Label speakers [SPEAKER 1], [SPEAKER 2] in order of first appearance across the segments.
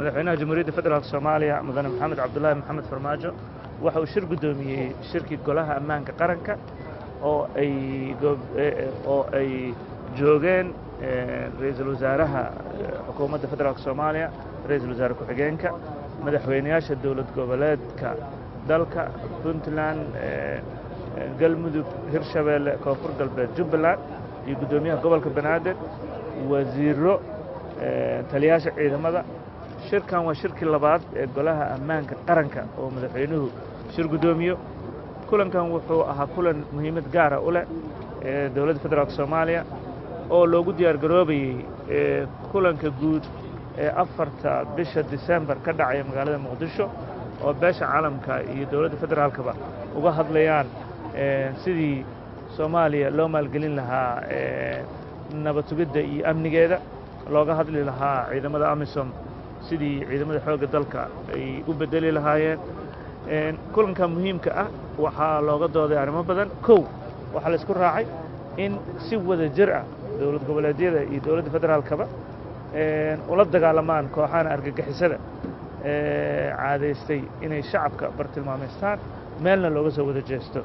[SPEAKER 1] madaxweynaha jamhuuriyadda federaalka Soomaaliya mudane maxamed cabdullaahi maxamed farmaajo waxa uu shir gudoomiyey shirkii golaha ammaanka qaranka oo ay joogeen ra'iisul wasaaraha xukuumadda federaalka Soomaaliya ra'iisul wasaare ku-xigeenka madaxweynayaasha dowlad goboleedka dalka Puntland galmudug hirshabeelle koonfur galbeed jubbaland iyo gudoomiyaha gobolka banaadir wasiiro taliyaasha ciidamada shirkan waa shirkii labaad ee golaha ammaanka qaranka oo madaxweynuhu shir gudoomiyo kulankan wuxuu ahaa kulan muhiimad gaar ah u leh dowladda federaalka Soomaaliya oo loogu diyaar garoobayay kulanka guud ee 4 bisha December ka dhacay magaalada Muqdisho oo beesha caalamka iyo dowladda federaalkaba uga hadlayaan sidii Soomaaliya loo maalgelin lahaa nabad sugidda iyo amnigeeda looga hadli lahaa ciidamada AMISOM sidii ciidamada xoogga dalka ay u bedeli lahaayeen kulanka muhiimka ah waxaa looga dooday arrimo badan waxaa la isku raacay in si wada jir ah dowlad goboleedyada iyo dowladda federaalkaba ula dagaalamaan kooxaha argagixisada caadaystay inay shacabka bartilmaameystaan meelna looga soo wada jeesto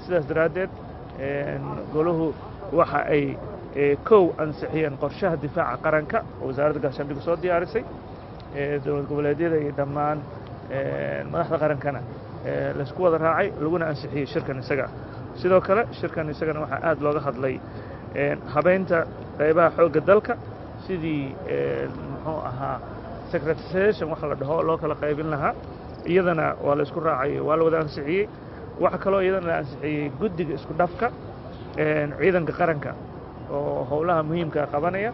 [SPEAKER 1] sidaas daraaddeed goluhu waxa ay ansixiyeen qorshaha difaaca qaranka oo wasaaradda gaashaandhigga soo diyaarisay dowlad goboleedyada iyo dhammaan madaxda qarankana la isku wada raacay laguna ansixiyey shirkan isaga sidoo kale shirkan isagana waxaa aad looga hadlay habeynta qaybaha xoogga dalka sidii muxuu ahaa secretization waxa la dhaho loo kala qaybin lahaa iyadana waa la isku raacay waa la wada ansixiyey waxa kaloo iyadana la ansixiyey guddiga isku dhafka ciidanka qaranka oo howlaha muhiimka qabanaya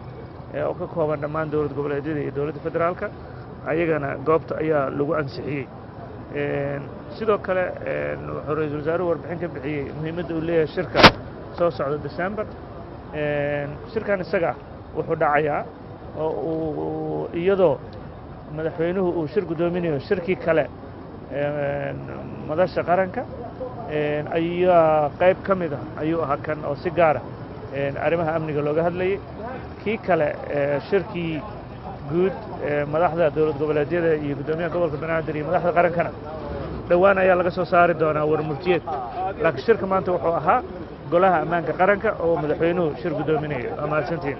[SPEAKER 1] oo ka kooban dhammaan dowlad goboleedyada iyo dowladda federaalka ayagana goobta ayaa lagu ansixiyey sidoo kale wuxuu ra'iisul wasaaruhu warbixin ka bixiyey muhiimadda uu leeyahay shirka soo socda December shirkan isaga wuxuu dhacayaa oo iyadoo madaxweynuhu uu shir gudoominayo shirkii kale madasha qaranka ayaa qayb ka mid ah ayuu ahaa kan oo si gaar ah arrimaha amniga looga hadlayay kii kale shirkii guud madaxda dowlad goboleedyada iyo gudoomiyaha gobolka banaadir iyo madaxda qarankana dhawaan ayaa laga soo saari doonaa warmurtiyeed laakiin shirka maanta wuxuu ahaa golaha ammaanka qaranka oo madaxweynuhu shir gudoominayo mahadsantiin